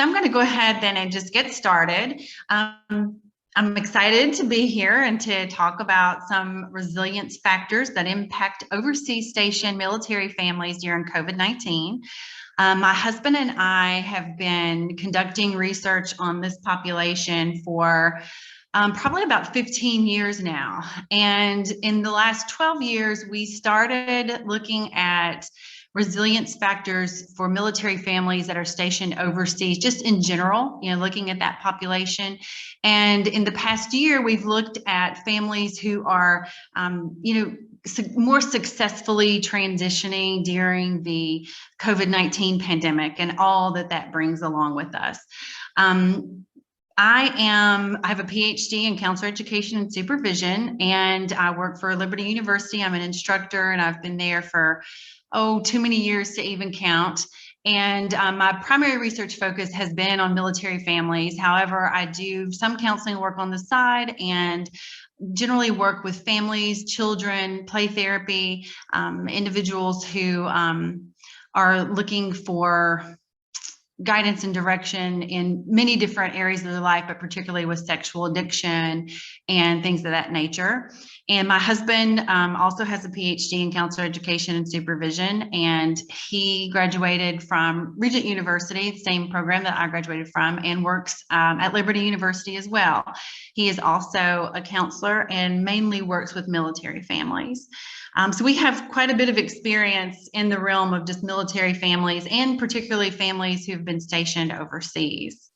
So I'm going to go ahead then and just get started. I'm excited to be here and to talk about some resilience factors that impact overseas stationed military families during COVID-19. My husband and I have been conducting research on this population for probably about 15 years now. And in the last 12 years, we started looking at resilience factors for military families that are stationed overseas, just in general, looking at that population. And in the past year, we've looked at families who are, more successfully transitioning during the COVID-19 pandemic and all that brings along with us. I have a PhD in counselor education and supervision, and I work for Liberty University. I'm an instructor, and I've been there for, too many years to even count. And my primary research focus has been on military families. However, I do some counseling work on the side and generally work with families, children, play therapy, individuals who are looking for guidance and direction in many different areas of their life, but particularly with sexual addiction and things of that nature. And my husband also has a PhD in counselor education and supervision, and he graduated from Regent University, the same program that I graduated from, and works at Liberty University as well. He is also a counselor and mainly works with military families. So we have quite a bit of experience in the realm of just military families, and particularly families who've been stationed overseas.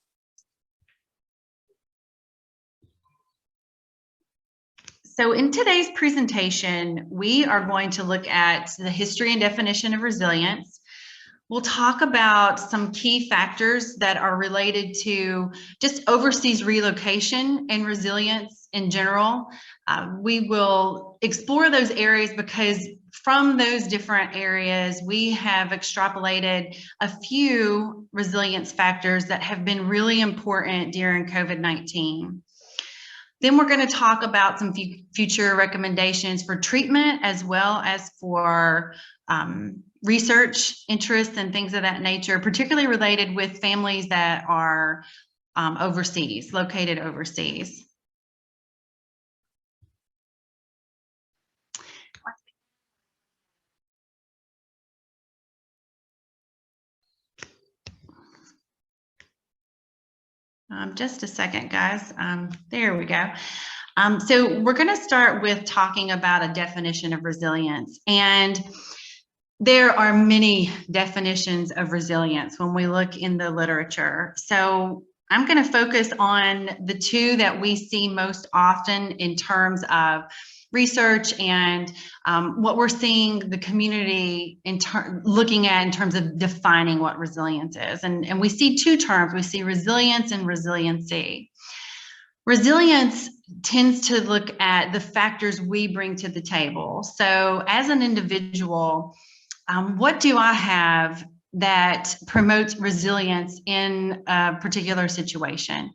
So in today's presentation, we are going to look at the history and definition of resilience. We'll talk about some key factors that are related to just overseas relocation and resilience in general. We will explore those areas because from those different areas, we have extrapolated a few resilience factors that have been really important during COVID-19. Then we're going to talk about some future recommendations for treatment, as well as for research interests and things of that nature, particularly related with families that are overseas, located overseas. Just a second, guys. There we go. So we're going to start with talking about a definition of resilience. And there are many definitions of resilience when we look in the literature. So I'm going to focus on the two that we see most often in terms of research and what we're seeing the community looking at in terms of defining what resilience is. And we see two terms. We see resilience and resiliency. Resilience tends to look at the factors we bring to the table. So as an individual, what do I have that promotes resilience in a particular situation?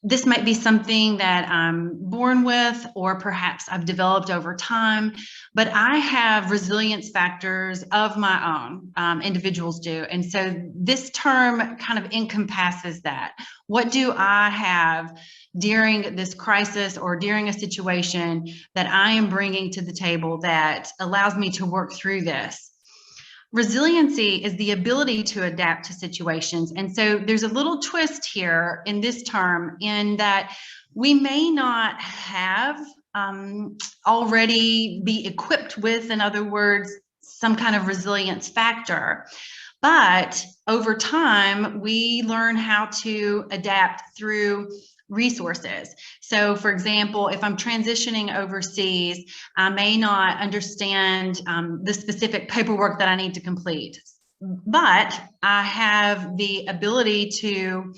This might be something that I'm born with, or perhaps I've developed over time, but I have resilience factors of my own, individuals do. And so this term kind of encompasses that. What do I have during this crisis or during a situation that I am bringing to the table that allows me to work through this? Resiliency is the ability to adapt to situations. And so there's a little twist here in this term, in that we may not have already be equipped with, in other words, some kind of resilience factor. But over time, we learn how to adapt through resources. So for example, if I'm transitioning overseas, I may not understand the specific paperwork that I need to complete, but I have the ability to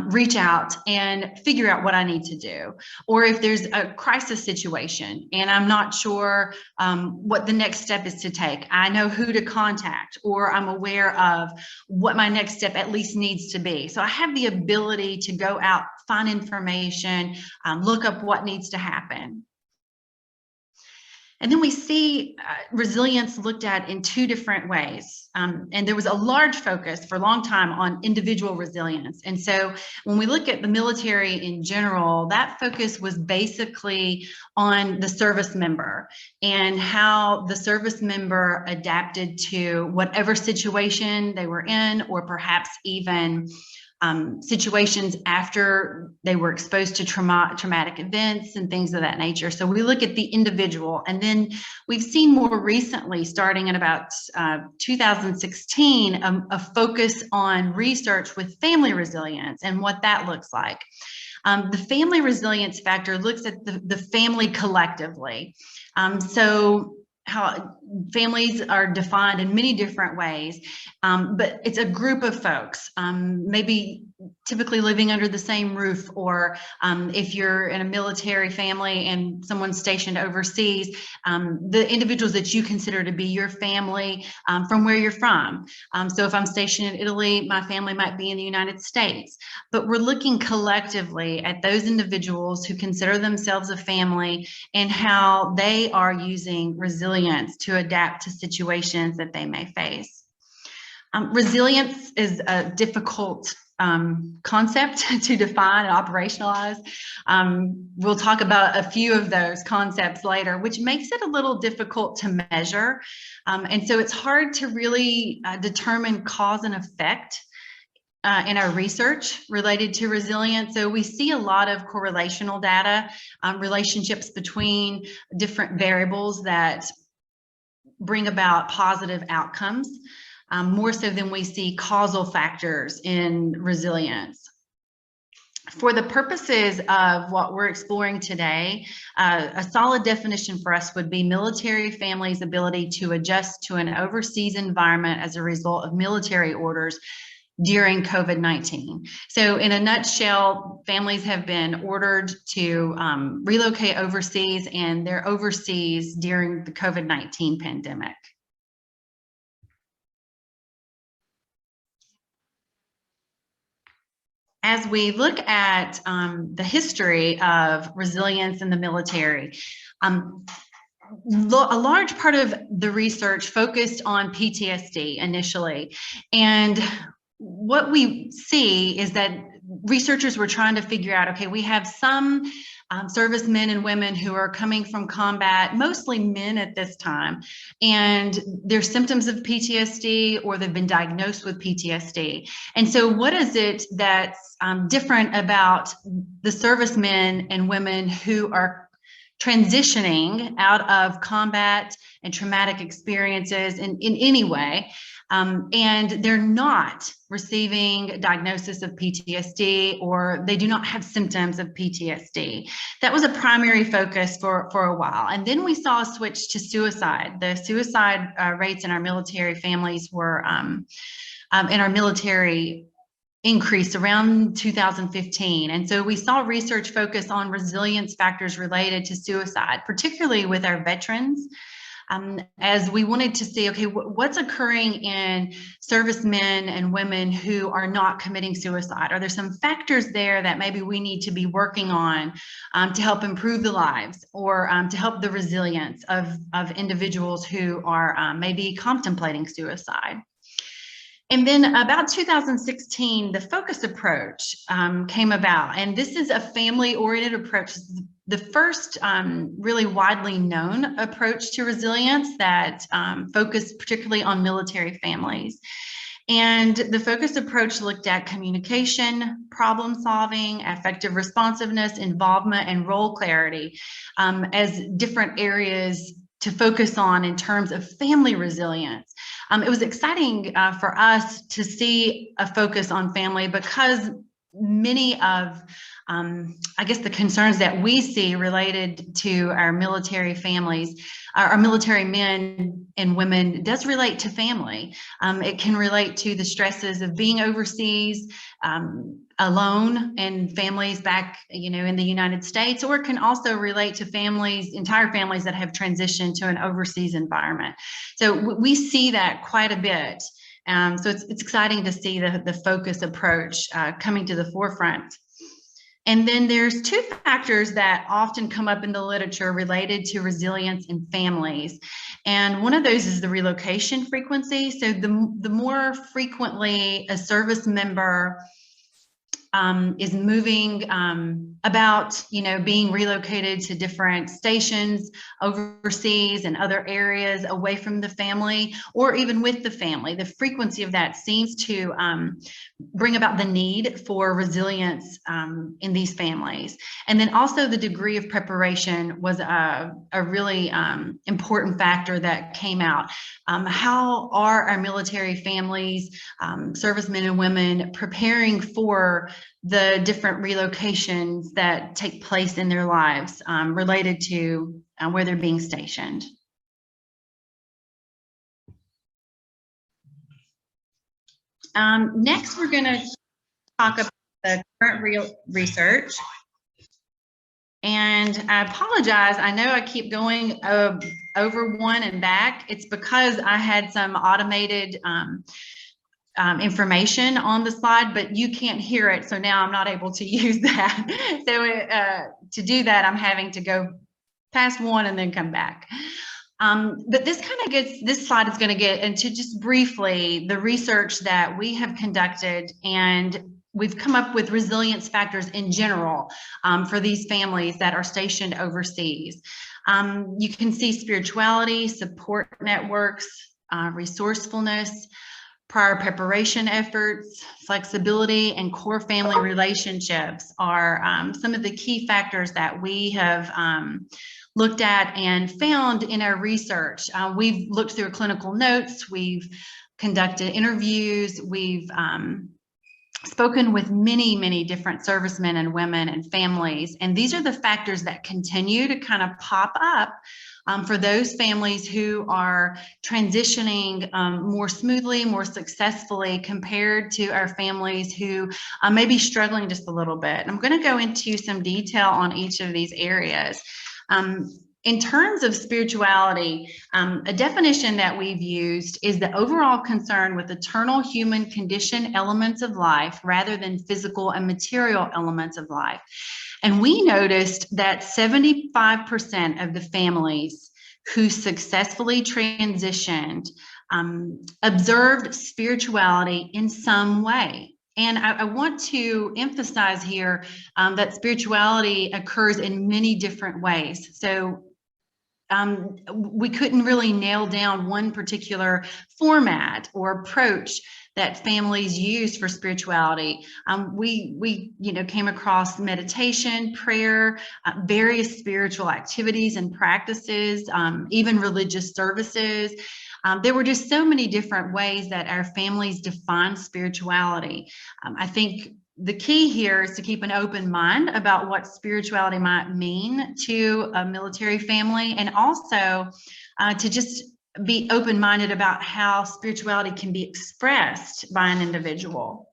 reach out and figure out what I need to do. Or if there's a crisis situation and I'm not sure what the next step is to take, I know who to contact, or I'm aware of what my next step at least needs to be. So I have the ability to go out, find information, look up what needs to happen. And then we see resilience looked at in two different ways. And there was a large focus for a long time on individual resilience. And so when we look at the military in general, that focus was basically on the service member and how the service member adapted to whatever situation they were in, or perhaps even situations after they were exposed to traumatic events and things of that nature. So we look at the individual, and then we've seen more recently, starting in about 2016, a focus on research with family resilience and what that looks like. The family resilience factor looks at the family collectively. So how families are defined in many different ways, but it's a group of folks, maybe typically living under the same roof, or if you're in a military family and someone's stationed overseas, the individuals that you consider to be your family from where you're from. So if I'm stationed in Italy, my family might be in the United States, but we're looking collectively at those individuals who consider themselves a family and how they are using resilience to adapt to situations that they may face. Resilience is a difficult concept to define and operationalize. We'll talk about a few of those concepts later, which makes it a little difficult to measure. And so it's hard to really determine cause and effect in our research related to resilience. So we see a lot of correlational data, relationships between different variables that bring about positive outcomes, more so than we see causal factors in resilience. For the purposes of what we're exploring today, a solid definition for us would be military families' ability to adjust to an overseas environment as a result of military orders during COVID-19. So in a nutshell, families have been ordered to relocate overseas, and they're overseas during the COVID-19 pandemic. As we look at the history of resilience in the military, a large part of the research focused on PTSD initially. And what we see is that researchers were trying to figure out, okay, we have some servicemen and women who are coming from combat, mostly men at this time, and there's symptoms of PTSD, or they've been diagnosed with PTSD. And so what is it that's different about the servicemen and women who are transitioning out of combat and traumatic experiences in any way, and they're not receiving diagnosis of PTSD, or they do not have symptoms of PTSD? That was a primary focus for a while. And then we saw a switch to suicide. The suicide rates in our military families were, in our military, increased around 2015. And so we saw research focus on resilience factors related to suicide, particularly with our veterans, as we wanted to see, okay, what's occurring in servicemen and women who are not committing suicide? Are there some factors there that maybe we need to be working on to help improve the lives, or to help the resilience of individuals who are maybe contemplating suicide? And then about 2016, the focus approach came about, and this is a family-oriented approach. The first really widely known approach to resilience that focused particularly on military families. And the focus approach looked at communication, problem solving, affective responsiveness, involvement, and role clarity as different areas to focus on in terms of family resilience. It was exciting for us to see a focus on family, because many of, I guess, the concerns that we see related to our military families, our military men and women, does relate to family. It can relate to the stresses of being overseas, alone, and families back, in the United States, or it can also relate to families, entire families that have transitioned to an overseas environment. So we see that quite a bit. So it's exciting to see the focus approach coming to the forefront. And then there's two factors that often come up in the literature related to resilience in families. And one of those is the relocation frequency. So the more frequently a service member is moving about, being relocated to different stations overseas and other areas away from the family, or even with the family. The frequency of that seems to bring about the need for resilience in these families. And then also the degree of preparation was a really important factor that came out. How are our military families, servicemen and women, preparing for the different relocations that take place in their lives related to where they're being stationed? Next, we're going to talk about the current research. And I apologize. I know I keep going over one and back. It's because I had some automated information on the slide, but you can't hear it. So now I'm not able to use that. So to do that, I'm having to go past one and then come back. But this slide is going to get into just briefly the research that we have conducted, and we've come up with resilience factors in general for these families that are stationed overseas. You can see spirituality, support networks, resourcefulness, prior preparation efforts, flexibility, and core family relationships are some of the key factors that we have looked at and found in our research. We've looked through clinical notes, we've conducted interviews, we've spoken with many, many different servicemen and women and families. And these are the factors that continue to kind of pop up for those families who are transitioning more smoothly, more successfully compared to our families who may be struggling just a little bit. I'm going to go into some detail on each of these areas. In terms of spirituality, a definition that we've used is the overall concern with eternal human condition elements of life rather than physical and material elements of life. And we noticed that 75% of the families who successfully transitioned observed spirituality in some way. And I want to emphasize here that spirituality occurs in many different ways. So we couldn't really nail down one particular format or approach that families use for spirituality. We came across meditation, prayer, various spiritual activities and practices, even religious services. There were just so many different ways that our families define spirituality. I think the key here is to keep an open mind about what spirituality might mean to a military family, and also to just be open-minded about how spirituality can be expressed by an individual.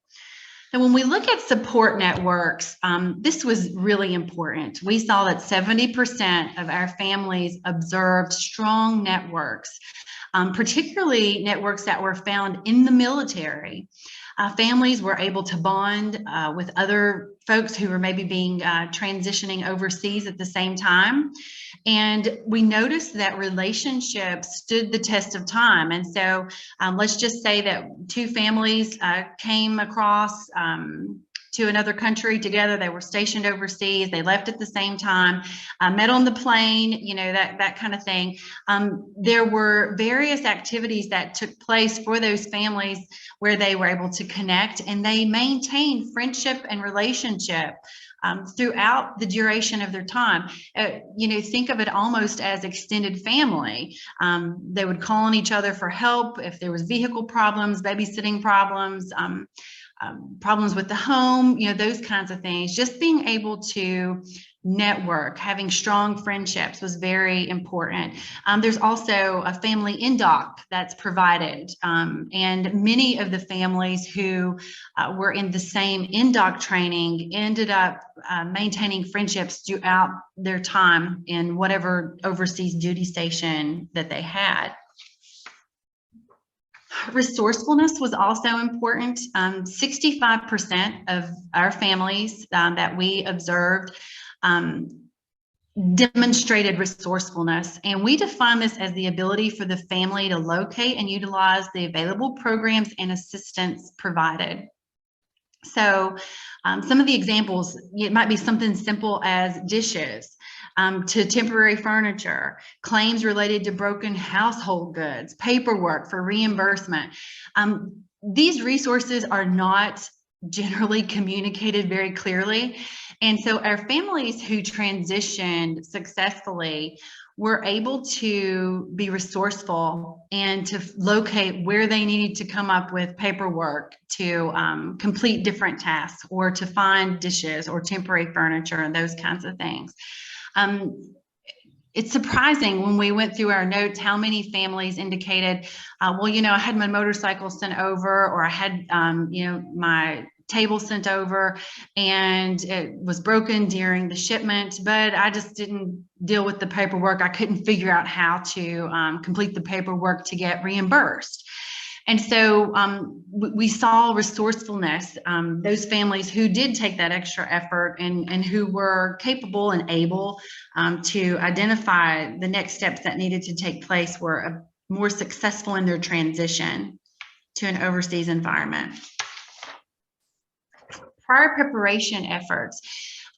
And when we look at support networks, this was really important. We saw that 70% of our families observed strong networks, particularly networks that were found in the military. Families were able to bond with other folks who were maybe being transitioning overseas at the same time. And we noticed that relationships stood the test of time. And so let's just say that two families came across to another country together. They were stationed overseas. They left at the same time, met on the plane, that kind of thing. There were various activities that took place for those families where they were able to connect, and they maintained friendship and relationship throughout the duration of their time. Think of it almost as extended family. They would call on each other for help if there was vehicle problems, babysitting problems, problems with the home, those kinds of things. Just being able to network, having strong friendships was very important. There's also a family in-doc that's provided, and many of the families who were in the same in-doc training ended up maintaining friendships throughout their time in whatever overseas duty station that they had. Resourcefulness was also important. 65% of our families that we observed demonstrated resourcefulness, and we define this as the ability for the family to locate and utilize the available programs and assistance provided. So some of the examples, it might be something simple as dishes, to temporary furniture, claims related to broken household goods, paperwork for reimbursement. These resources are not generally communicated very clearly. And so our families who transitioned successfully were able to be resourceful and to locate where they needed to come up with paperwork to complete different tasks, or to find dishes or temporary furniture and those kinds of things. It's surprising when we went through our notes how many families indicated, well, you know, I had my motorcycle sent over, or I had, you know, my table sent over and it was broken during the shipment, but I just didn't deal with the paperwork. I couldn't figure out how to complete the paperwork to get reimbursed. And so we saw resourcefulness, those families who did take that extra effort and who were capable and able to identify the next steps that needed to take place were more successful in their transition to an overseas environment. Prior preparation efforts,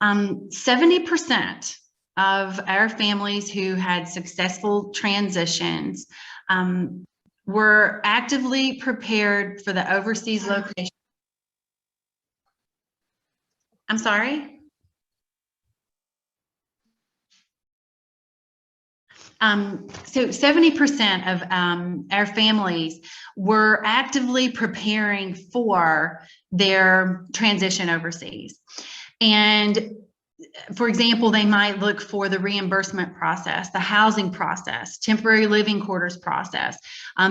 70% of our families who had successful transitions were actively prepared for the overseas location. I'm sorry? So 70% of our families were actively preparing for their transition overseas. And for example, they might look for the reimbursement process, the housing process, temporary living quarters process.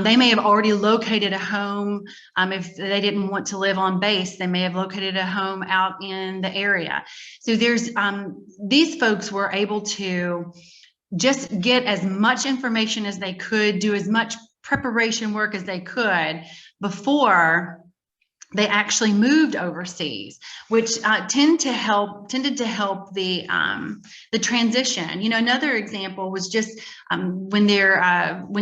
They may have already located a home. If they didn't want to live on base, they may have located a home out in the area. So there's these folks were able to just get as much information as they could, do as much preparation work as they could before they actually moved overseas, which tended to help the transition. You know, another example was just when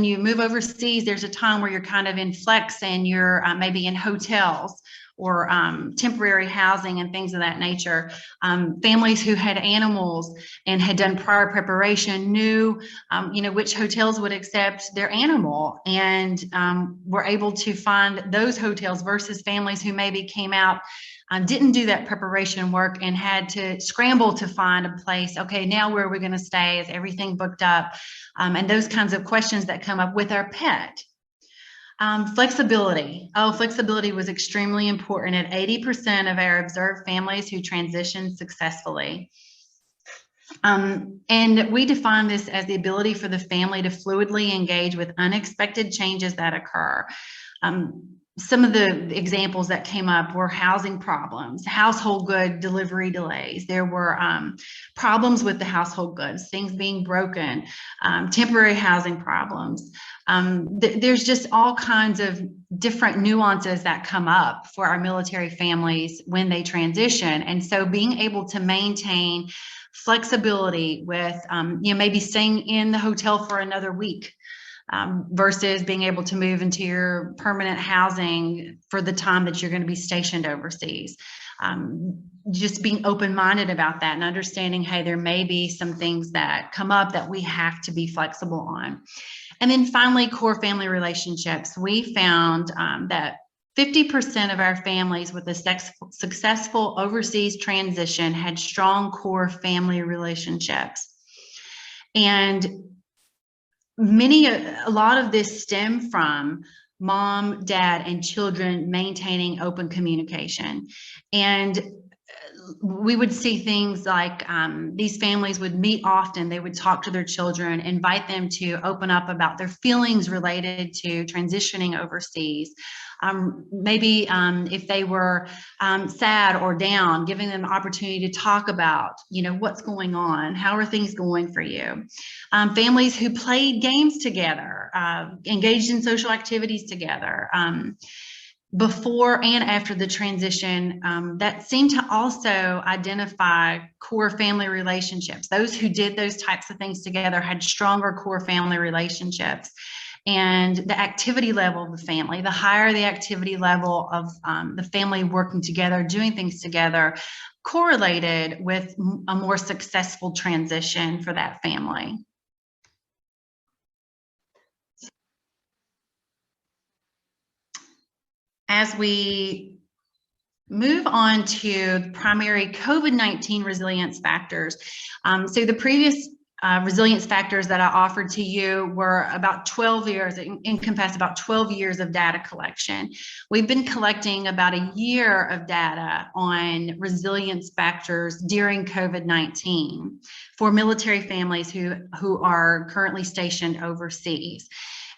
you move overseas, there's a time where you're kind of in flex and you're maybe in hotels or temporary housing and things of that nature. Families who had animals and had done prior preparation knew, you know, which hotels would accept their animal, and were able to find those hotels versus families who maybe came out, didn't do that preparation work and had to scramble to find a place. Okay, now where are we going to stay? Is everything booked up? And those kinds of questions that come up with our pet. Flexibility. Flexibility was extremely important at 80% of our observed families who transitioned successfully. And we define this as the ability for the family to fluidly engage with unexpected changes that occur. Some of the examples that came up were housing problems, household good delivery delays. There were problems with the household goods, things being broken, temporary housing problems. There's just all kinds of different nuances that come up for our military families when they transition. And so being able to maintain flexibility with, you know, maybe staying in the hotel for another week, versus being able to move into your permanent housing for the time that you're going to be stationed overseas. Just being open-minded about that and understanding, hey, there may be some things that come up that we have to be flexible on. And then finally, core family relationships. We found that 50% of our families with a successful overseas transition had strong core family relationships. And a lot of this stemmed from mom, dad, and children maintaining open communication. And we would see things like these families would meet often. They would talk to their children, invite them to open up about their feelings related to transitioning overseas. Maybe if they were sad or down, giving them an opportunity to talk about, what's going on, how are things going for you. Families who played games together, engaged in social activities together. Before and after the transition, that seemed to also identify core family relationships. Those who did those types of things together had stronger core family relationships. And the activity level of the family, the higher the activity level of the family working together, doing things together, correlated with a more successful transition for that family. As we move on to primary COVID-19 resilience factors. So the previous resilience factors that I offered to you were about 12 years, encompass about 12 years of data collection. We've been collecting about a year of data on resilience factors during COVID-19 for military families who are currently stationed overseas.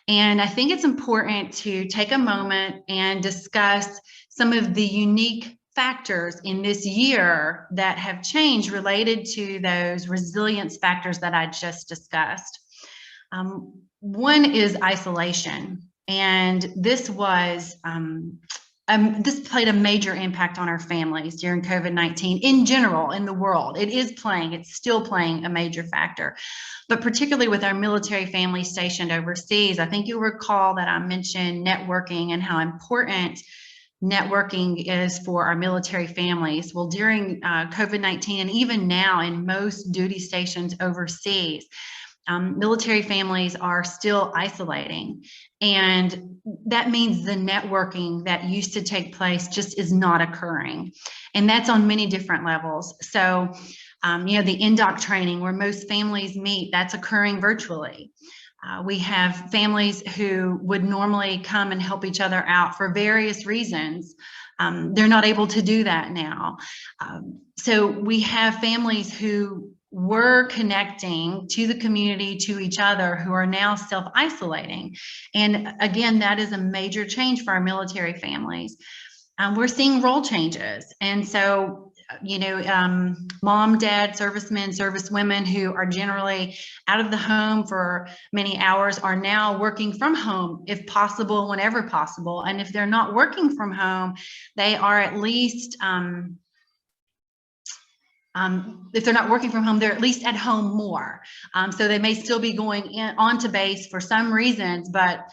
And I think it's important to take a moment and discuss some of the unique factors in this year that have changed related to those resilience factors that I just discussed. One is isolation, and this was this played a major impact on our families during COVID-19 in general in the world. It's still playing a major factor, but particularly with our military families stationed overseas. I think you'll recall that I mentioned networking and how important networking is for our military families. Well, during COVID-19 and even now in most duty stations overseas, military families are still isolating. And that means the networking that used to take place just is not occurring. And that's on many different levels. So, the in-doc training where most families meet, that's occurring virtually. We have families who would normally come and help each other out for various reasons. They're not able to do that now. So we have families who were connecting to the community, to each other, who are now self-isolating. And again, that is a major change for our military families. We're seeing role changes. And so, mom, dad, servicemen, servicewomen who are generally out of the home for many hours are now working from home, if possible, whenever possible. And if they're not working from home, they are at least, if they're not working from home, they're at least at home more. So they may still be going onto base for some reasons, but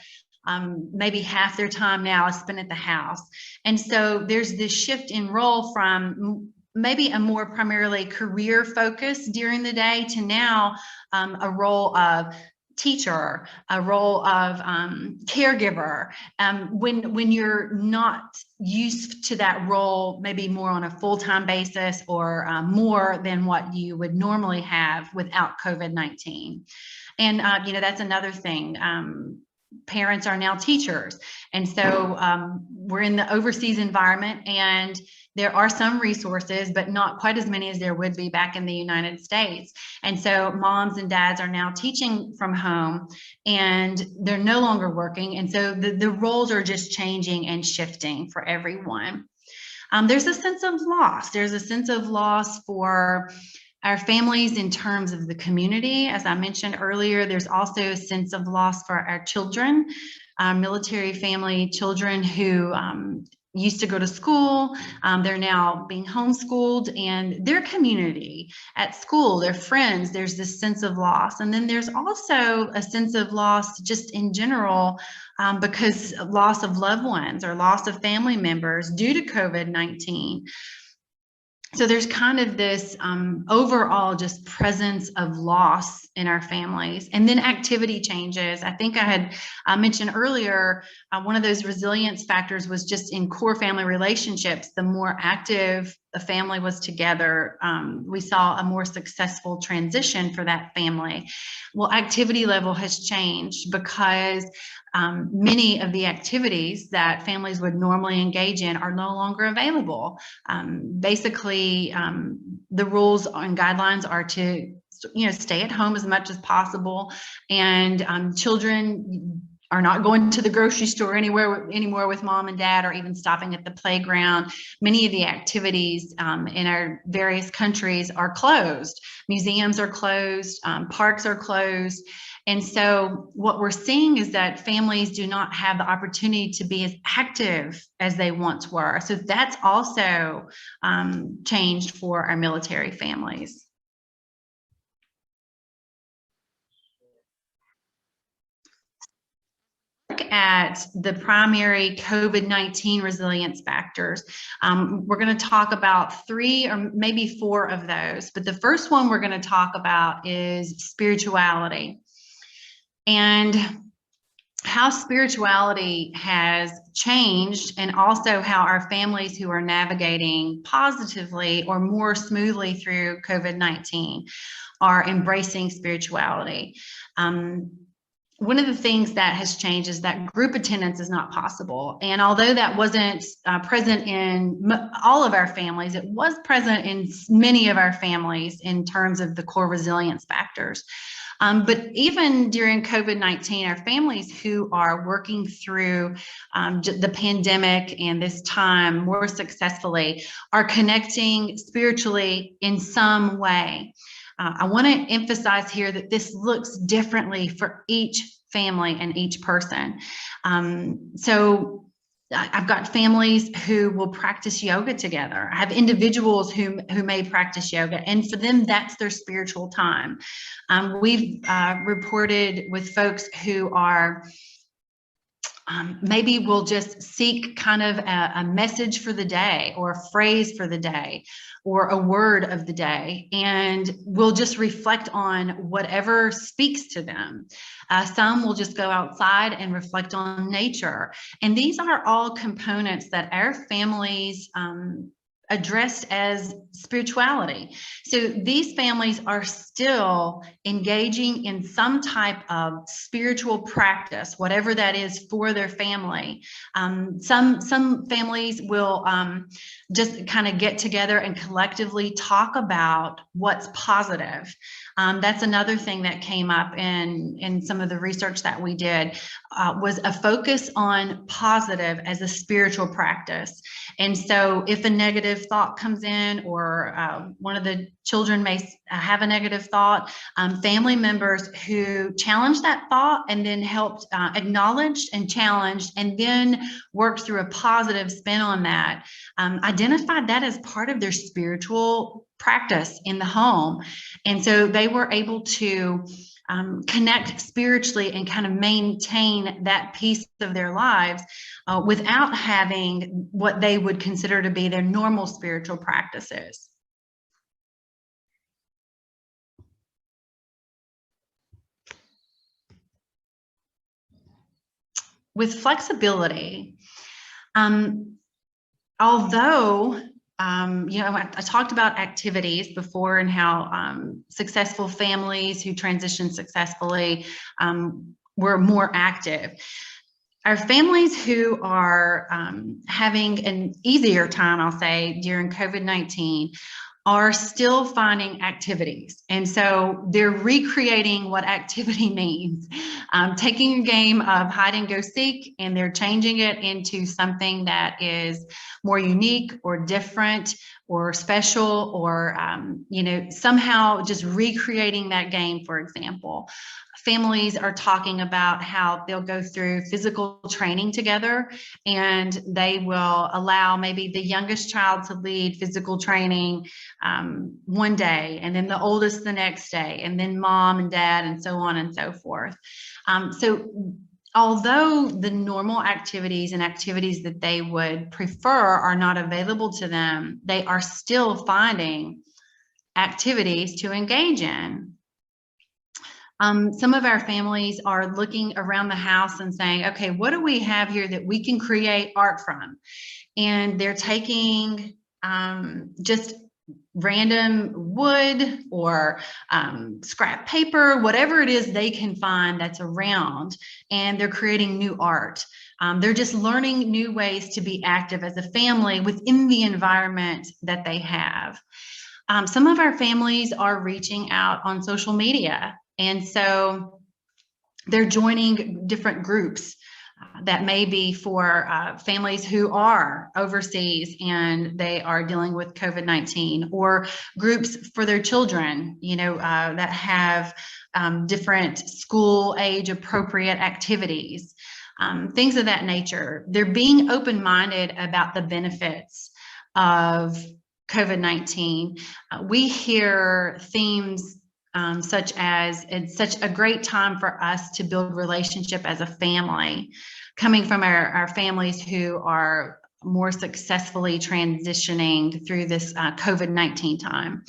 maybe half their time now is spent at the house. And so there's this shift in role from maybe a more primarily career focus during the day to now a role of teacher, a role of caregiver. When you're not used to that role, maybe more on a full-time basis or more than what you would normally have without COVID-19. And, that's another thing. Parents are now teachers. And so we're in the overseas environment, and there are some resources, but not quite as many as there would be back in the United States. And so moms and dads are now teaching from home, and they're no longer working. And so the roles are just changing and shifting for everyone. There's a sense of loss. There's a sense of loss for our families in terms of the community. As I mentioned earlier, there's also a sense of loss for our children, military family children who used to go to school. They're now being homeschooled, and their community at school, their friends, there's this sense of loss. And then there's also a sense of loss just in general because of loss of loved ones or loss of family members due to COVID-19. So there's kind of this overall just presence of loss in our families. And then activity changes. I think I had mentioned earlier, one of those resilience factors was just in core family relationships. The more active a family was together, we saw a more successful transition for that family. Well, activity level has changed because many of the activities that families would normally engage in are no longer available. Basically, the rules and guidelines are to stay at home as much as possible, and children are not going to the grocery store anymore with mom and dad, or even stopping at the playground. Many of the activities in our various countries are closed. Museums are closed, parks are closed. And so what we're seeing is that families do not have the opportunity to be as active as they once were. So that's also changed for our military families. At the primary COVID-19 resilience factors. We're going to talk about 3 or maybe 4 of those, but the first one we're going to talk about is spirituality, and how spirituality has changed, and also how our families who are navigating positively or more smoothly through COVID-19 are embracing spirituality. One of the things that has changed is that group attendance is not possible. And although that wasn't present in all of our families, it was present in many of our families in terms of the core resilience factors. But even during COVID-19, our families who are working through the pandemic and this time more successfully are connecting spiritually in some way. I want to emphasize here that this looks differently for each family and each person. So I've got families who will practice yoga together. I have individuals who may practice yoga, and for them, that's their spiritual time. We've reported with folks who are maybe we'll just seek kind of a message for the day, or a phrase for the day, or a word of the day, and we'll just reflect on whatever speaks to them. Some will just go outside and reflect on nature. And these are all components that our families addressed as spirituality. So these families are still engaging in some type of spiritual practice, whatever that is for their family. Some families will just kind of get together and collectively talk about what's positive. That's another thing that came up in some of the research that we did, was a focus on positive as a spiritual practice. And so if a negative thought comes in, or one of the children may have a negative thought, family members who challenged that thought and then helped acknowledge and challenge, and then worked through a positive spin on that, identified that as part of their spiritual practice in the home. And so they were able to connect spiritually and kind of maintain that piece of their lives without having what they would consider to be their normal spiritual practices. With flexibility, although I talked about activities before, and how successful families who transitioned successfully were more active. Our families who are having an easier time, I'll say, during COVID-19 are still finding activities. And so they're recreating what activity means, taking a game of hide and go seek, and they're changing it into something that is more unique or different or special, or somehow just recreating that game. For example, families are talking about how they'll go through physical training together, and they will allow maybe the youngest child to lead physical training one day, and then the oldest the next day, and then mom and dad, and so on and so forth. So although the normal activities and activities that they would prefer are not available to them, they are still finding activities to engage in. Some of our families are looking around the house and saying, okay, what do we have here that we can create art from? And they're taking just random wood or scrap paper, whatever it is they can find that's around, and they're creating new art. They're just learning new ways to be active as a family within the environment that they have. Some of our families are reaching out on social media, and so they're joining different groups that may be for families who are overseas and they are dealing with COVID-19, or groups for their children, that have different school age appropriate activities, things of that nature. They're being open-minded about the benefits of COVID-19. We hear themes such as, it's such a great time for us to build relationship as a family, coming from our families who are more successfully transitioning through this COVID-19 time.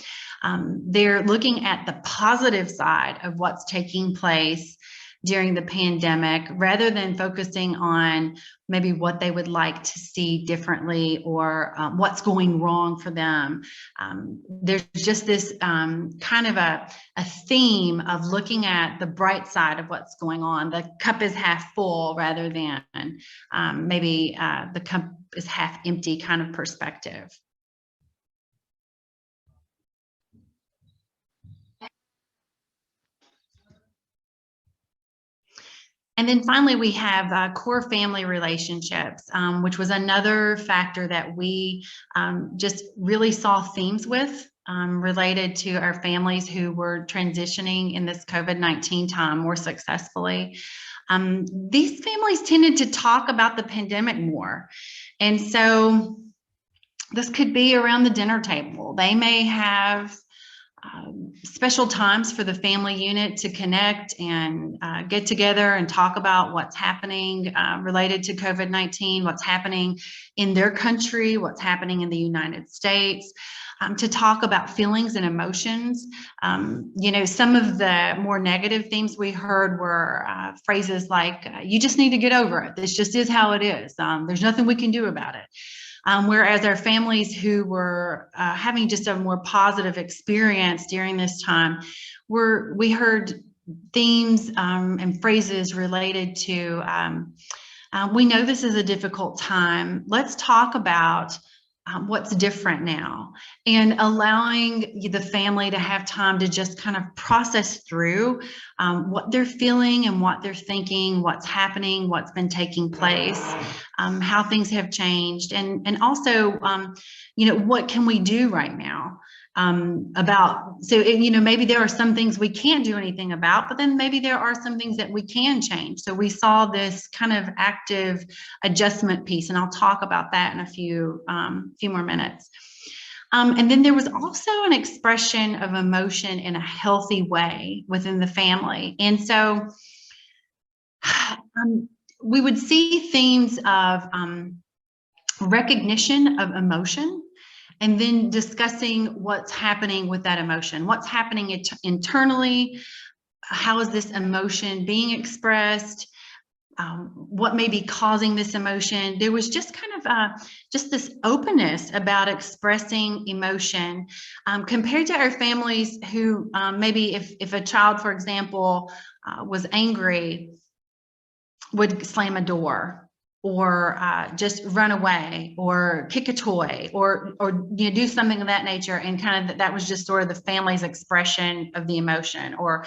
They're looking at the positive side of what's taking place during the pandemic, rather than focusing on maybe what they would like to see differently, or what's going wrong for them. There's just this kind of a theme of looking at the bright side of what's going on. The cup is half full rather than maybe the cup is half empty kind of perspective. And then finally, we have core family relationships, which was another factor that we just really saw themes with, related to our families who were transitioning in this COVID-19 time more successfully. These families tended to talk about the pandemic more. And so this could be around the dinner table. They may have special times for the family unit to connect and get together and talk about what's happening related to COVID-19, what's happening in their country, what's happening in the United States, to talk about feelings and emotions. Some of the more negative themes we heard were phrases like, you just need to get over it. This just is how it is. There's nothing we can do about it. Whereas our families who were having just a more positive experience during this time, we heard themes and phrases related to, we know this is a difficult time. Let's talk about what's different now, and allowing the family to have time to just kind of process through what they're feeling and what they're thinking, what's happening, what's been taking place, how things have changed, and also, what can we do right now maybe there are some things we can't do anything about, but then maybe there are some things that we can change. So we saw this kind of active adjustment piece, and I'll talk about that in a few more minutes. And then there was also an expression of emotion in a healthy way within the family. And so we would see themes of recognition of emotion, and then discussing what's happening with that emotion, what's happening internally, how is this emotion being expressed, what may be causing this emotion. There was just kind of just this openness about expressing emotion, compared to our families who maybe if a child, for example, was angry, would slam a door, or just run away, or kick a toy, or do something of that nature, and kind of that was just sort of the family's expression of the emotion. Or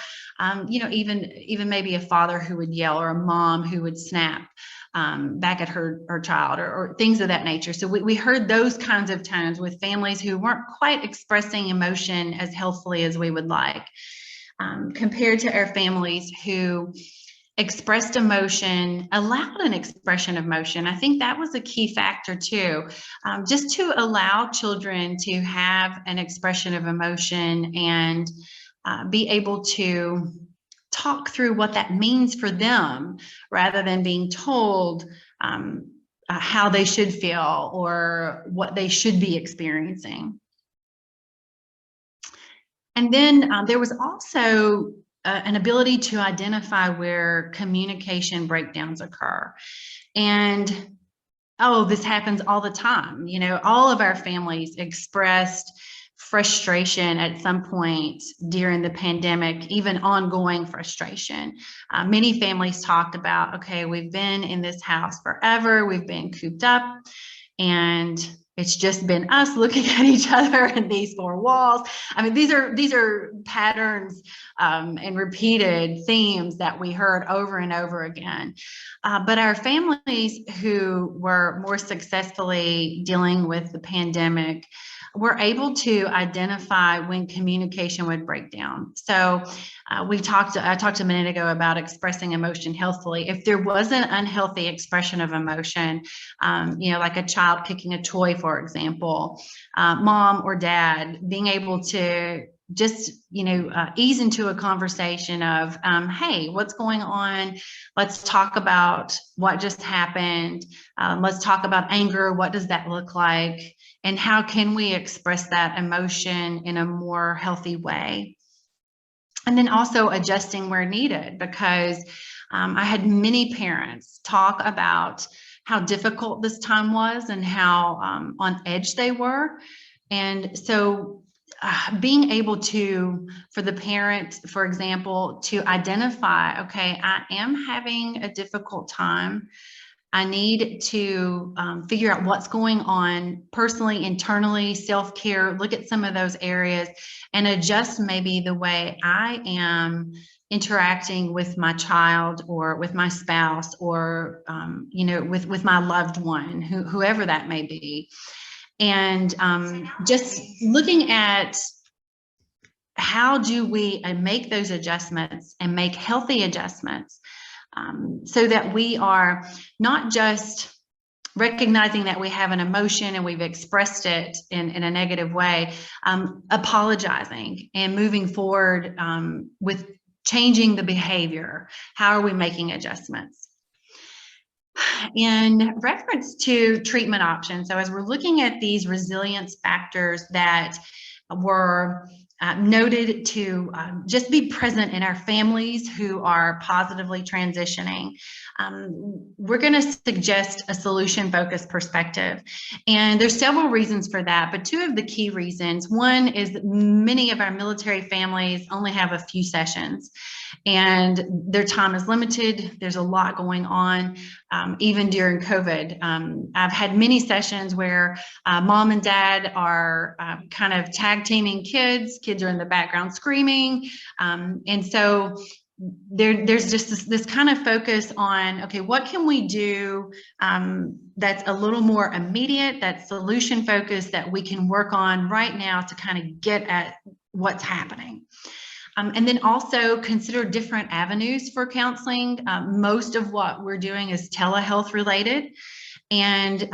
even maybe a father who would yell, or a mom who would snap back at her child, or things of that nature. So we heard those kinds of tones with families who weren't quite expressing emotion as healthfully as we would like, compared to our families who expressed emotion, allowed an expression of emotion. I think that was a key factor too, just to allow children to have an expression of emotion and be able to talk through what that means for them, rather than being told how they should feel or what they should be experiencing. And then there was also an ability to identify where communication breakdowns occur. And oh, this happens all the time. You know, all of our families expressed frustration at some point during the pandemic, even ongoing frustration. Many families talked about, okay, we've been in this house forever, we've been cooped up, and it's just been us looking at each other in these four walls. I mean, these are patterns and repeated themes that we heard over and over again. But our families who were more successfully dealing with the pandemic were able to identify when communication would break down. So I talked a minute ago about expressing emotion healthfully. If there was an unhealthy expression of emotion, you know, like a child kicking a toy, for example, mom or dad being able to just, you know, ease into a conversation of, hey, what's going on? Let's talk about what just happened. Let's talk about anger. What does that look like? And how can we express that emotion in a more healthy way? And then also adjusting where needed, because I had many parents talk about how difficult this time was and how on edge they were. And so being able to, for the parent, for example, to identify, okay, I am having a difficult time. I need to figure out what's going on personally, internally, self-care, look at some of those areas and adjust maybe the way I am interacting with my child or with my spouse or, you know, with my loved one, whoever that may be. And just looking at how do we make those adjustments and make healthy adjustments so that we are not just recognizing that we have an emotion and we've expressed it in a negative way, apologizing and moving forward with changing the behavior. How are we making adjustments? In reference to treatment options, so as we're looking at these resilience factors that were noted to just be present in our families who are positively transitioning, we're going to suggest a solution-focused perspective. And there's several reasons for that, but two of the key reasons. One is that many of our military families only have a few sessions and their time is limited. There's a lot going on, even during COVID. I've had many sessions where mom and dad are kind of tag teaming kids are in the background screaming. And so there's just this kind of focus on, okay, what can we do that's a little more immediate, that's solution focused, that we can work on right now to kind of get at what's happening. And then also consider different avenues for counseling. Most of what we're doing is telehealth related. And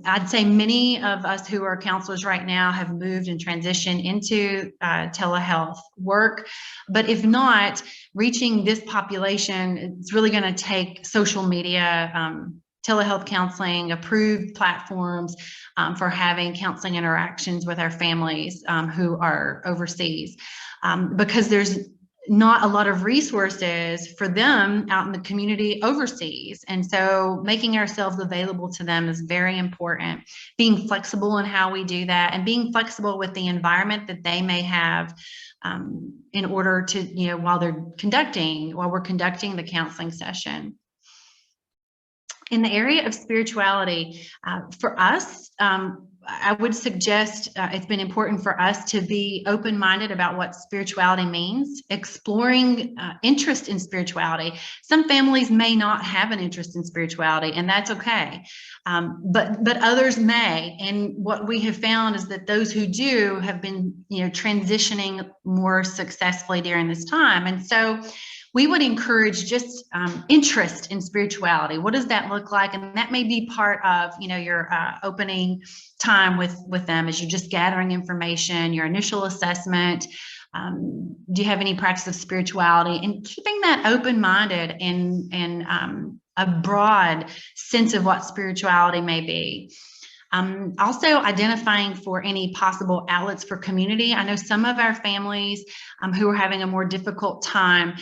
I'd say many of us who are counselors right now have moved and transitioned into telehealth work. But if not, reaching this population, it's really going to take social media, telehealth counseling, approved platforms for having counseling interactions with our families who are overseas, because there's not a lot of resources for them out in the community overseas. And so making ourselves available to them is very important. Being flexible in how we do that and being flexible with the environment that they may have in order to, you know, while we're conducting the counseling session. In the area of spirituality, for us, I would suggest it's been important for us to be open-minded about what spirituality means, exploring interest in spirituality. Some families may not have an interest in spirituality, and that's okay. But others may. And what we have found is that those who do have been, you know, transitioning more successfully during this time. And so we would encourage just interest in spirituality. What does that look like? And that may be part of, you know, your opening time with them as you're just gathering information, your initial assessment. Do you have any practice of spirituality? And keeping that open-minded and a broad sense of what spirituality may be. Also identifying for any possible outlets for community. I know some of our families who are having a more difficult time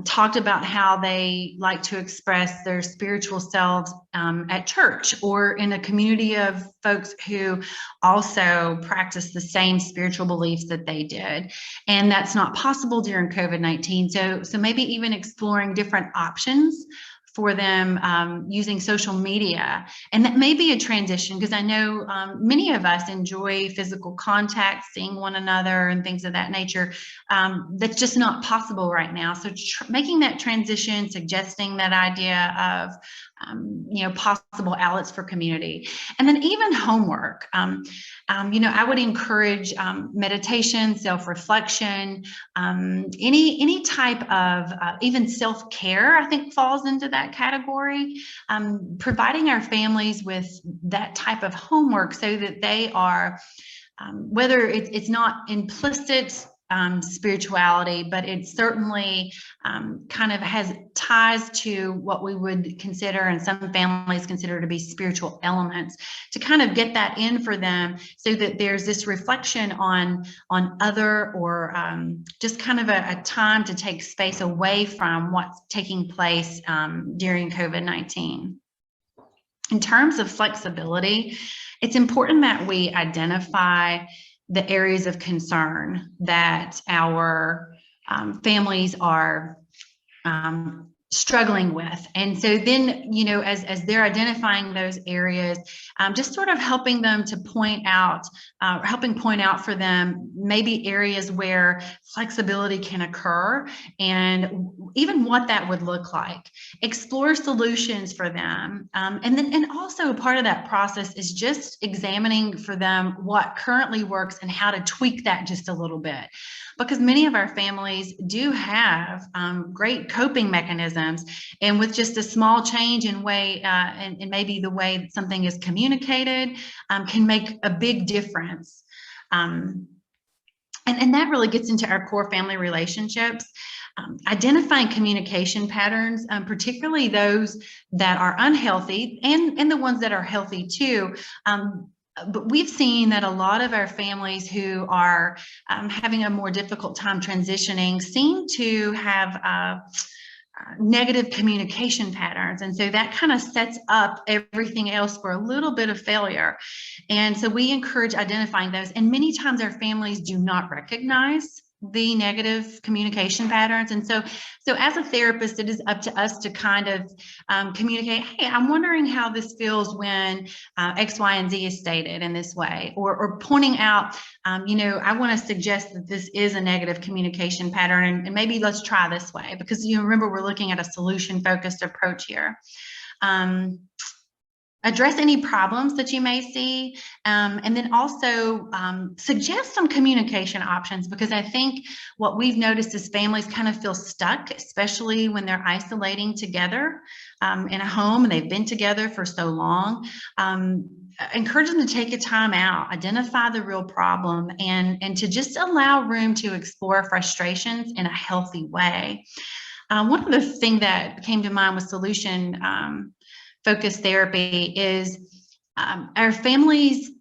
talked about how they like to express their spiritual selves at church or in a community of folks who also practice the same spiritual beliefs that they did. And that's not possible during COVID-19. So maybe even exploring different options for them using social media. And that may be a transition, because I know many of us enjoy physical contact, seeing one another and things of that nature. That's just not possible right now. So making that transition, suggesting that idea of possible outlets for community. And then even homework. I would encourage meditation, self-reflection, any type of even self-care, I think falls into that category. Providing our families with that type of homework so that they are, whether it's not implicit spirituality, but it certainly kind of has ties to what we would consider, and some families consider to be spiritual elements, to kind of get that in for them so that there's this reflection on other, or just kind of a time to take space away from what's taking place during COVID-19. In terms of flexibility, it's important that we identify the areas of concern that our families are struggling with. And so then, as they're identifying those areas, just sort of helping them to point out for them maybe areas where flexibility can occur, and even what that would look like. Explore solutions for them. And also part of that process is just examining for them what currently works and how to tweak that just a little bit. Because many of our families do have great coping mechanisms, and with just a small change in way, and maybe the way that something is communicated, can make a big difference. And that really gets into our core family relationships. Identifying communication patterns, particularly those that are unhealthy, and the ones that are healthy too. But we've seen that a lot of our families who are having a more difficult time transitioning seem to have negative communication patterns. And so that kind of sets up everything else for a little bit of failure. And so we encourage identifying those. And many times our families do not recognize the negative communication patterns. And so as a therapist, it is up to us to kind of communicate, hey, I'm wondering how this feels when X, Y, and Z is stated in this way, or pointing out, I want to suggest that this is a negative communication pattern, and maybe let's try this way, because remember, we're looking at a solution-focused approach here. Address any problems that you may see, and then also suggest some communication options, because I think what we've noticed is families kind of feel stuck, especially when they're isolating together in a home and they've been together for so long. Encourage them to take a time out, identify the real problem, and to just allow room to explore frustrations in a healthy way. One of the things that came to mind with solution focused therapy is our families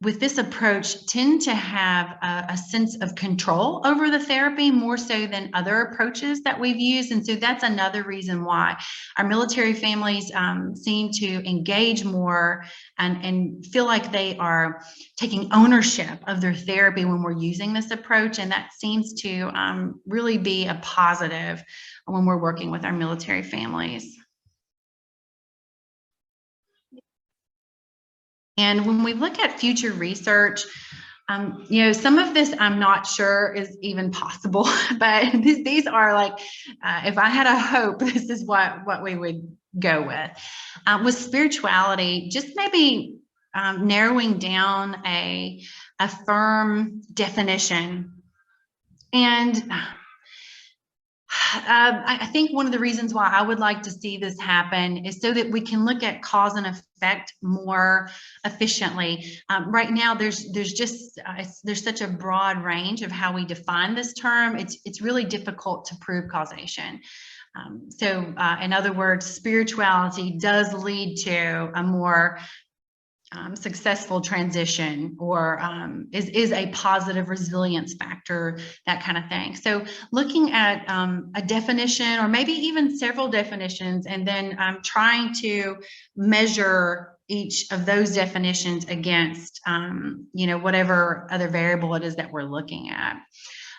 with this approach tend to have a sense of control over the therapy more so than other approaches that we've used. And so that's another reason why our military families seem to engage more and feel like they are taking ownership of their therapy when we're using this approach. And that seems to really be a positive when we're working with our military families. And when we look at future research, some of this I'm not sure is even possible, but these are like, if I had a hope, this is what we would go with. With spirituality, just maybe narrowing down a firm definition. And I think one of the reasons why I would like to see this happen is so that we can look at cause and effect more efficiently. Right now, there's such a broad range of how we define this term. It's really difficult to prove causation. In other words, spirituality does lead to a more successful transition, or is a positive resilience factor, that kind of thing. So looking at a definition, or maybe even several definitions, and then trying to measure each of those definitions against whatever other variable it is that we're looking at.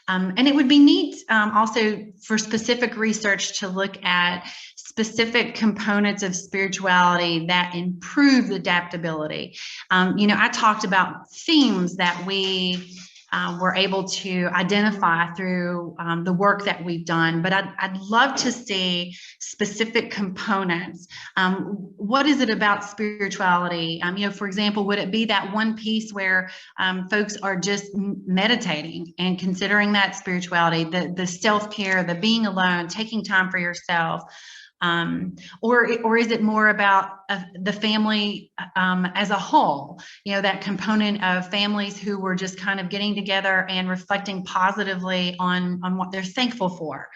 And it would be neat also for specific research to look at specific components of spirituality that improve adaptability. I talked about themes that we were able to identify through the work that we've done, but I'd love to see specific components. What is it about spirituality? For example, would it be that one piece where folks are just meditating and considering that spirituality, the self-care, the being alone, taking time for yourself? Or is it more about the family as a whole? That component of families who were just kind of getting together and reflecting positively on what they're thankful for.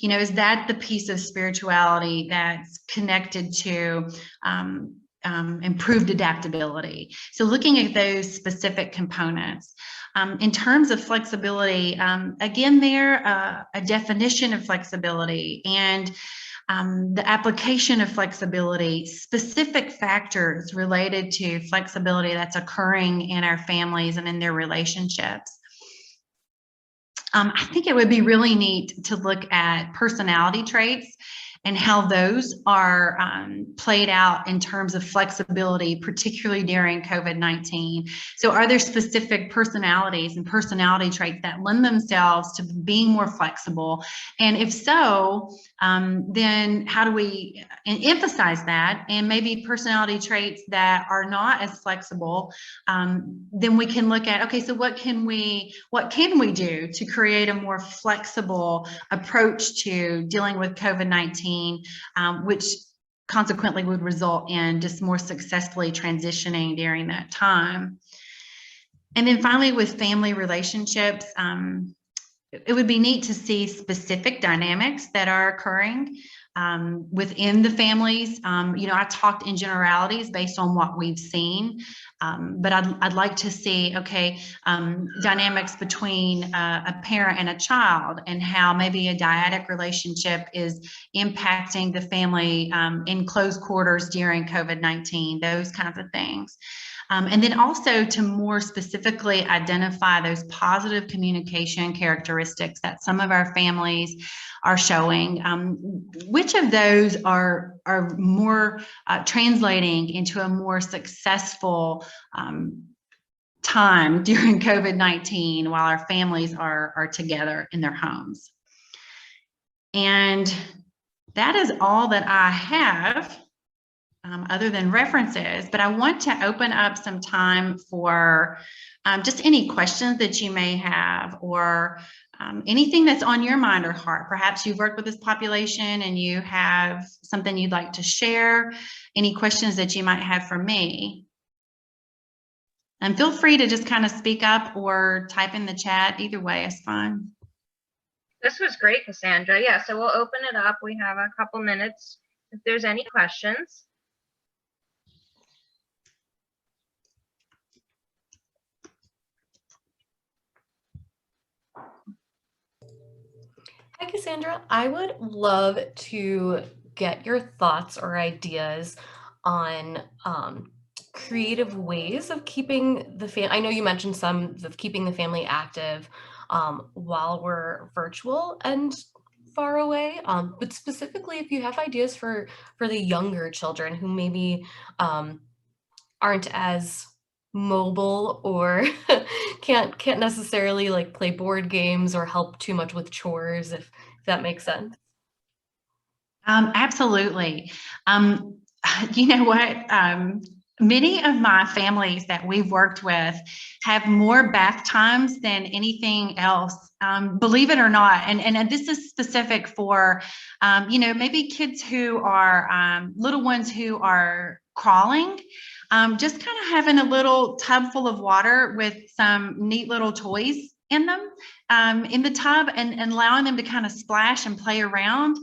Is that the piece of spirituality that's connected to improved adaptability? So looking at those specific components. In terms of flexibility, again, a definition of flexibility and the application of flexibility, specific factors related to flexibility that's occurring in our families and in their relationships. I think it would be really neat to look at personality traits and how those are played out in terms of flexibility, particularly during COVID-19. So are there specific personalities and personality traits that lend themselves to being more flexible? And if so, then how do we emphasize that? And maybe personality traits that are not as flexible, then we can look at, okay, so what can we do to create a more flexible approach to dealing with COVID-19? Which consequently would result in just more successfully transitioning during that time. And then finally, with family relationships, it would be neat to see specific dynamics that are occurring within the families. I talked in generalities based on what we've seen, but I'd like to see, dynamics between a parent and a child, and how maybe a dyadic relationship is impacting the family in close quarters during COVID-19, those kinds of things. And then also to more specifically identify those positive communication characteristics that some of our families are showing. Which of those are more translating into a more successful time during COVID-19 while our families are together in their homes? And that is all that I have. Other than references, but I want to open up some time for just any questions that you may have, or anything that's on your mind or heart. Perhaps you've worked with this population and you have something you'd like to share, any questions that you might have for me. And feel free to just kind of speak up or type in the chat. Either way is fine. This was great, Cassandra. Yeah, so we'll open it up. We have a couple minutes if there's any questions. Hi, Cassandra. I would love to get your thoughts or ideas on creative ways of keeping the family. I know you mentioned some of keeping the family active while we're virtual and far away, but specifically if you have ideas for the younger children who maybe aren't as mobile or can't necessarily like play board games or help too much with chores, if that makes sense. Absolutely. You know what? Many of my families that we've worked with have more bath times than anything else, believe it or not. And this is specific for, maybe kids who are little ones who are crawling. Just kind of having a little tub full of water with some neat little toys in them, in the tub, and allowing them to kind of splash and play around.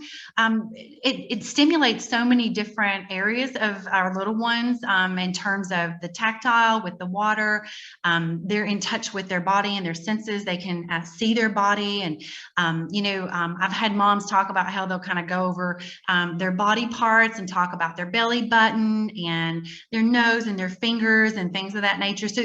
It stimulates so many different areas of our little ones in terms of the tactile with the water. They're in touch with their body and their senses. They can see their body. And, I've had moms talk about how they'll kind of go over their body parts and talk about their belly button and their nose and their fingers and things of that nature. So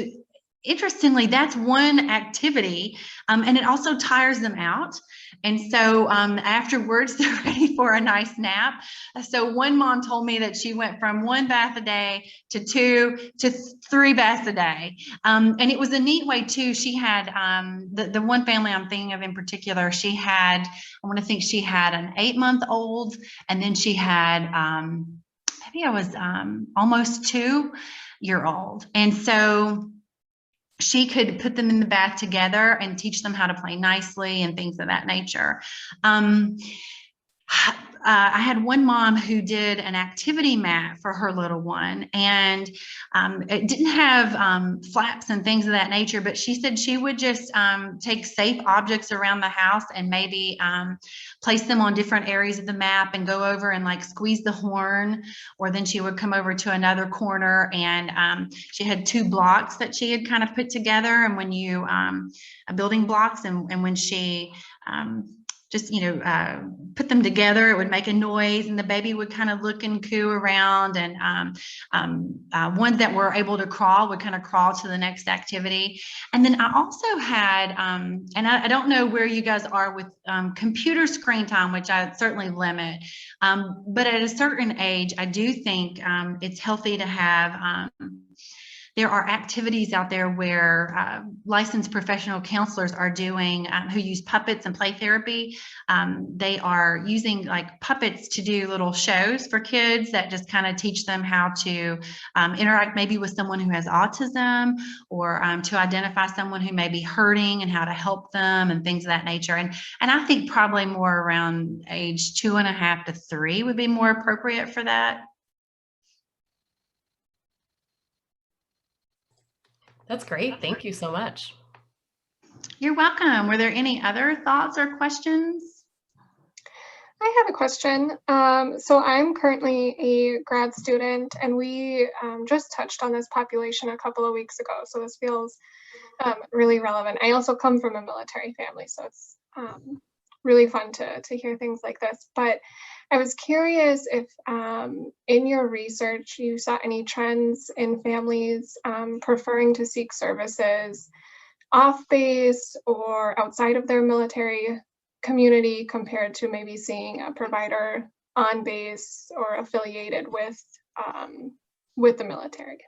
interestingly, that's one activity, and it also tires them out. And so afterwards, they're ready for a nice nap. So one mom told me that she went from 1 bath a day to 2 to 3 baths a day. And it was a neat way too. She had the one family I'm thinking of in particular, she had an 8-month-old, and then she had maybe I was almost 2-year-old. And so she could put them in the bath together and teach them how to play nicely and things of that nature. I had one mom who did an activity mat for her little one, and it didn't have flaps and things of that nature, but she said she would just take safe objects around the house and maybe place them on different areas of the map and go over and like squeeze the horn, or then she would come over to another corner, and she had 2 blocks that she had kind of put together, and when you building blocks, and when she just, put them together, it would make a noise, and the baby would kind of look and coo around, and ones that were able to crawl would kind of crawl to the next activity. And then I also had, and I don't know where you guys are with computer screen time, which I certainly limit, but at a certain age, I do think it's healthy to have there are activities out there where licensed professional counselors are doing, who use puppets and play therapy. They are using like puppets to do little shows for kids that just kind of teach them how to interact maybe with someone who has autism, or to identify someone who may be hurting and how to help them and things of that nature. And I think probably more around age 2.5 to 3 would be more appropriate for that. That's great. Thank you so much. You're welcome. Were there any other thoughts or questions? I have a question. So I'm currently a grad student, and we just touched on this population a couple of weeks ago. So this feels really relevant. I also come from a military family, so it's really fun to hear things like this. But I was curious if in your research you saw any trends in families preferring to seek services off base or outside of their military community compared to maybe seeing a provider on base or affiliated with the military.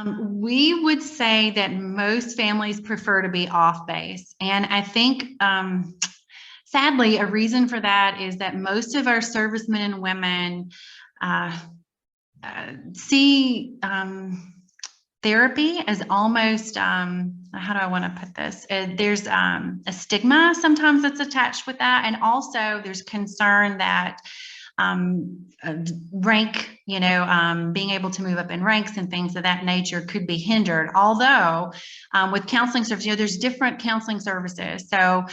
We would say that most families prefer to be off base, and I think sadly, a reason for that is that most of our servicemen and women see therapy as almost, how do I want to put this? There's a stigma sometimes that's attached with that. And also there's concern that rank, being able to move up in ranks and things of that nature could be hindered. Although with counseling services, there's different counseling services. So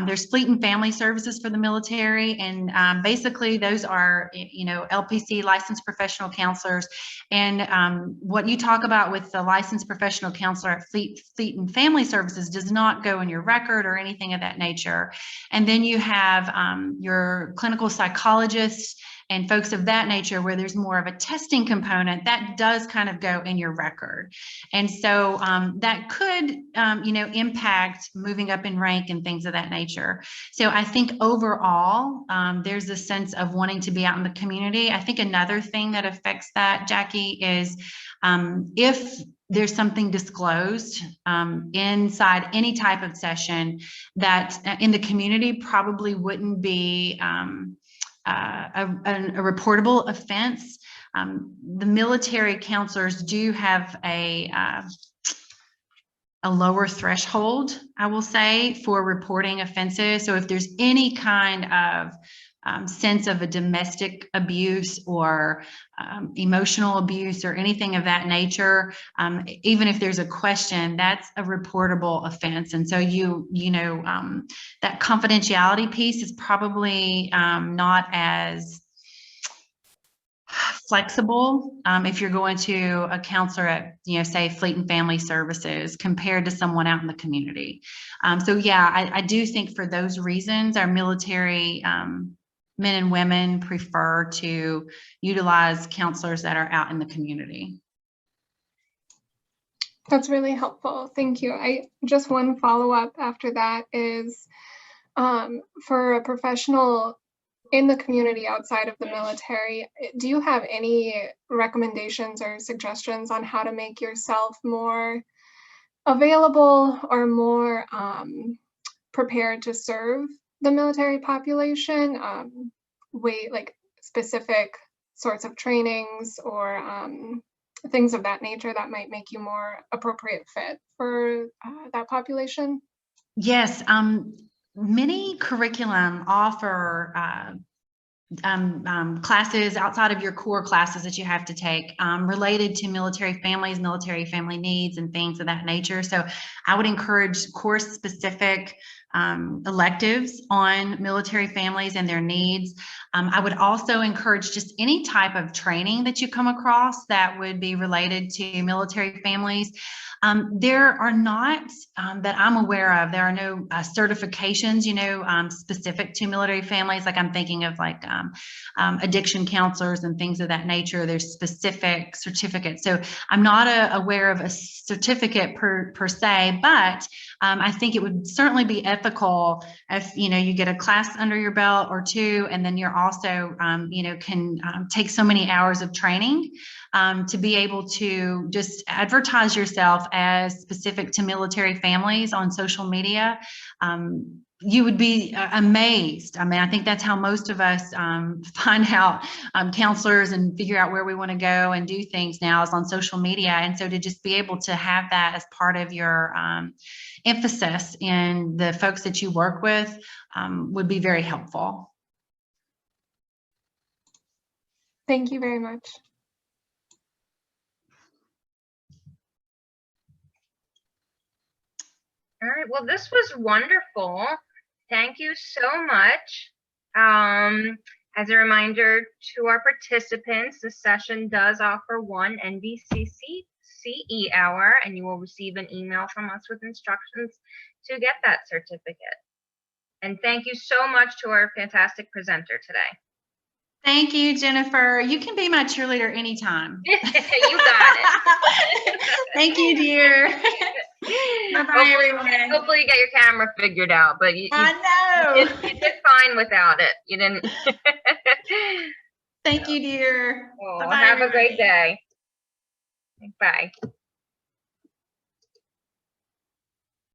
there's fleet and family services for the military, and basically those are, LPC, licensed professional counselors. And what you talk about with the licensed professional counselor at fleet and family services does not go in your record or anything of that nature. And then you have your clinical psychologists and folks of that nature, where there's more of a testing component that does kind of go in your record. And so that could, impact moving up in rank and things of that nature. So I think overall, there's a sense of wanting to be out in the community. I think another thing that affects that, Jackie, is if there's something disclosed inside any type of session that in the community probably wouldn't be a reportable offense. The military counselors do have a lower threshold, I will say, for reporting offenses. So if there's any kind of sense of a domestic abuse or emotional abuse or anything of that nature, even if there's a question, that's a reportable offense. And so that confidentiality piece is probably not as flexible if you're going to a counselor at, say, Fleet and Family Services compared to someone out in the community. So yeah, I do think for those reasons, our military men and women prefer to utilize counselors that are out in the community. That's really helpful. Thank you. Just one follow-up after that is for a professional in the community outside of the military, do you have any recommendations or suggestions on how to make yourself more available or more prepared to serve the military population? Like specific sorts of trainings or things of that nature that might make you more appropriate fit for that population? Yes, many curriculum offer classes outside of your core classes that you have to take related to military families, military family needs, and things of that nature. So I would encourage course-specific electives on military families and their needs. I would also encourage just any type of training that you come across that would be related to military families. There are not, that I'm aware of, there are no certifications, specific to military families. Like I'm thinking of like addiction counselors and things of that nature. There's specific certificates. So I'm not aware of a certificate per se, but I think it would certainly be ethical if, you get a class under your belt or two, and then you're also, can take so many hours of training to be able to just advertise yourself as specific to military families on social media. You would be amazed. I mean, I think that's how most of us find out counselors and figure out where we want to go and do things now is on social media. And so to just be able to have that as part of your emphasis in the folks that you work with would be very helpful. Thank you very much. All right, well, this was wonderful. Thank you so much. As a reminder to our participants, the session does offer one NVCC CE hour, and you will receive an email from us with instructions to get that certificate. And thank you so much to our fantastic presenter today. Thank you, Jennifer. You can be my cheerleader anytime. You got it. Thank you, dear. Bye-bye, everyone. Hopefully you get your camera figured out, but I know. you did fine without it. You didn't. Thank you, dear. Oh, Bye-bye, have a everybody. great day. Bye.